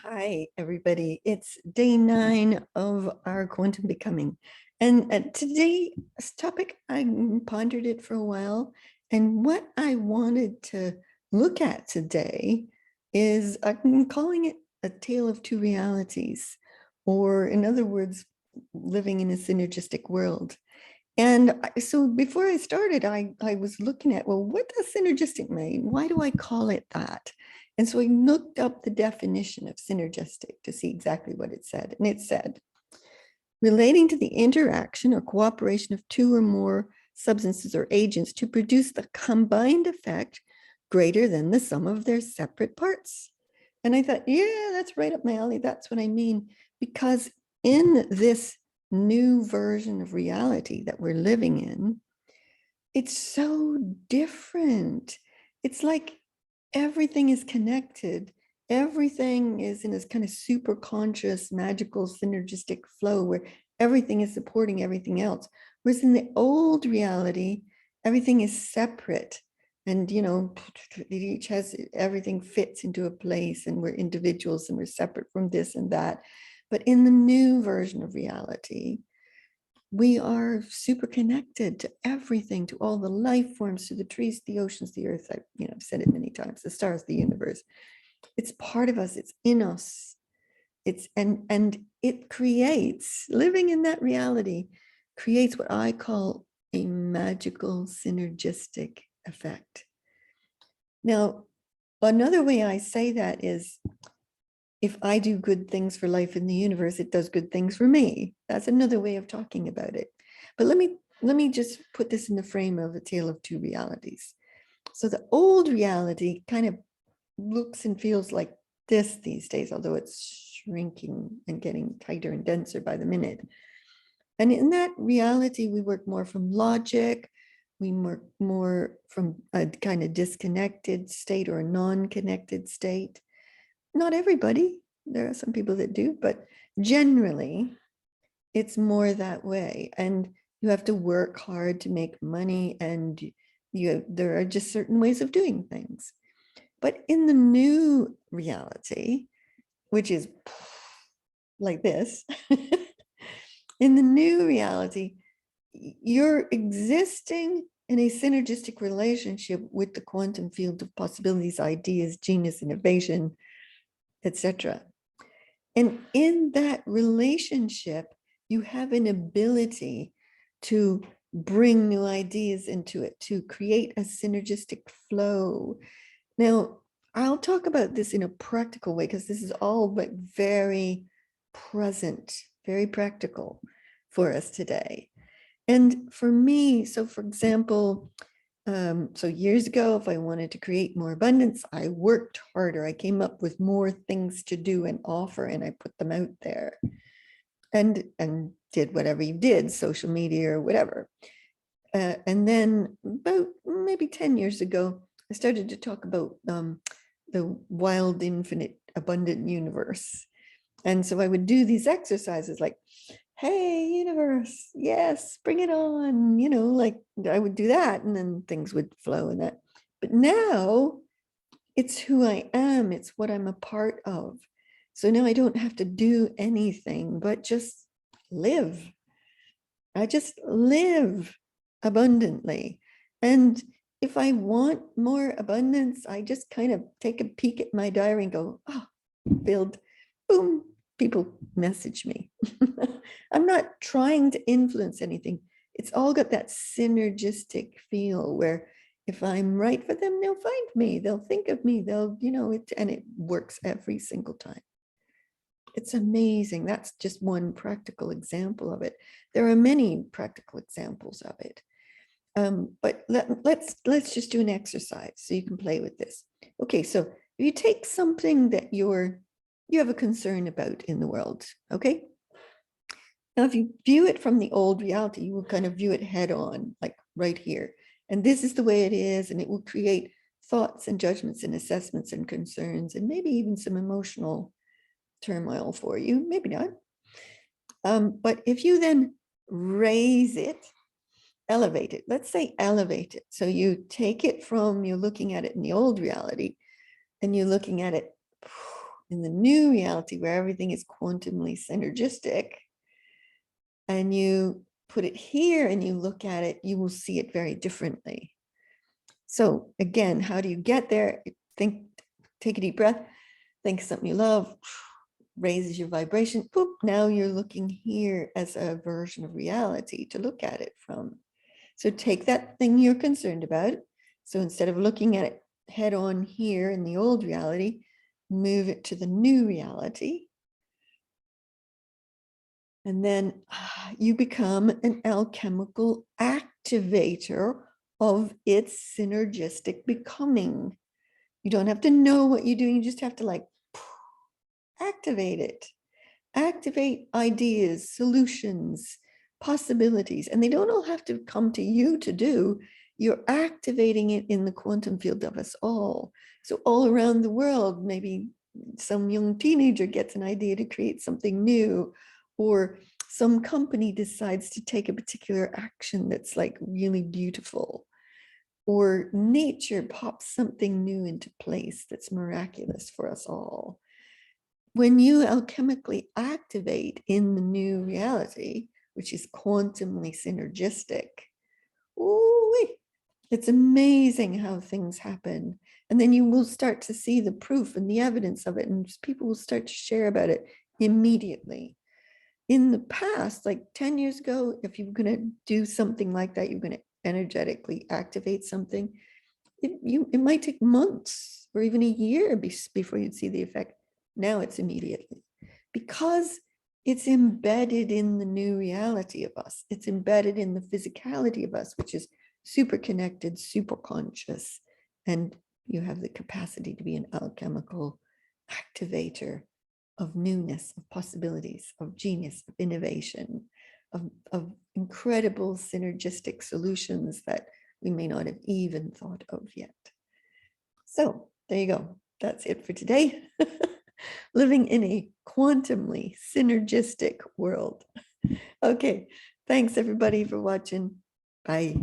Hi, everybody. It's day 9 of our quantum becoming. And today's topic, I pondered it for a while. And what I wanted to look at today is I'm calling it a tale of two realities, or in other words, living in a synergistic world. And so before I started, I was looking at, well, what does synergistic mean? Why do I call it that? And so I looked up the definition of synergistic to see exactly what it said. And it said, relating to the interaction or cooperation of two or more substances or agents to produce the combined effect greater than the sum of their separate parts. And I thought, yeah, that's right up my alley. That's what I mean. Because in this new version of reality that we're living in, it's so different. It's like everything is connected. Everything is in this kind of super conscious, magical, synergistic flow where everything is supporting everything else. Whereas in the old reality, everything is separate. And, it each has everything fits into a place, and we're individuals and we're separate from this and that. But in the new version of reality, we are super connected to everything, to all the life forms, to the trees, the oceans, the earth. I've said it many times, the stars, the universe. It's part of us. It's in us. And it creates, living in that reality creates what I call a magical synergistic effect. Now, another way I say that is, if I do good things for life in the universe, it does good things for me. That's another way of talking about it. But let me just put this in the frame of a tale of two realities. So the old reality kind of looks and feels like this these days, although it's shrinking and getting tighter and denser by the minute. And in that reality, we work more from logic. We work more from a kind of disconnected state or a non-connected state. Not everybody, there are some people that do, but generally it's more that way. And you have to work hard to make money, and there are just certain ways of doing things. But in the new reality, which is like this, in the new reality, you're existing in a synergistic relationship with the quantum field of possibilities, ideas, genius, innovation, etc. And in that relationship, you have an ability to bring new ideas into it, to create a synergistic flow. Now, I'll talk about this in a practical way, because this is all but very present, very practical for us today. And for me, so for example, so years ago, if I wanted to create more abundance, I worked harder. I came up with more things to do and offer, and I put them out there and did whatever you did, social media or whatever. And then about maybe 10 years ago, I started to talk about the wild, infinite, abundant universe. And so I would do these exercises like, hey, universe, yes, bring it on. Like I would do that, and then things would flow in that. But now it's who I am. It's what I'm a part of. So now I don't have to do anything but just live. I just live abundantly. And if I want more abundance, I just kind of take a peek at my diary and go, oh, filled, boom, people message me. I'm not trying to influence anything. It's all got that synergistic feel where if I'm right for them, they'll find me, they'll think of me, they'll, and it works every single time. It's amazing. That's just one practical example of it. There are many practical examples of it. But let's just do an exercise so you can play with this. Okay, so if you take something that you have a concern about in the world, okay? Now, if you view it from the old reality, you will kind of view it head on, like right here. And this is the way it is, and it will create thoughts and judgments and assessments and concerns, and maybe even some emotional turmoil for you, maybe not. But if you then raise it, elevate it, let's say elevate it. So you take it from, you're looking at it in the old reality, and you're looking at it in the new reality where everything is quantumly synergistic, and you put it here and you look at it, you will see it very differently. So again, how do you get there? Take a deep breath, think of something you love, raises your vibration. Boop, now you're looking here as a version of reality to look at it from. So take that thing you're concerned about. So instead of looking at it head on here in the old reality, move it to the new reality. And then you become an alchemical activator of its synergistic becoming. You don't have to know what you're doing. You just have to like activate it. Activate ideas, solutions, possibilities. And they don't all have to come to you to do. You're activating it in the quantum field of us all. So all around the world, maybe some young teenager gets an idea to create something new, or some company decides to take a particular action that's like really beautiful, or nature pops something new into place that's miraculous for us all. When you alchemically activate in the new reality, which is quantumly synergistic, ooh, it's amazing how things happen. And then you will start to see the proof and the evidence of it, and people will start to share about it immediately. In the past, like 10 years ago, if you were going to do something like that, you're going to energetically activate something, it might take months or even a year before you'd see the effect. Now it's immediately, because it's embedded in the new reality of us. It's embedded in the physicality of us, which is super connected, super conscious. And you have the capacity to be an alchemical activator of newness, of possibilities, of genius, of innovation, of incredible synergistic solutions that we may not have even thought of yet. So there you go. That's it for today. Living in a quantumly synergistic world. Okay, thanks everybody for watching. Bye.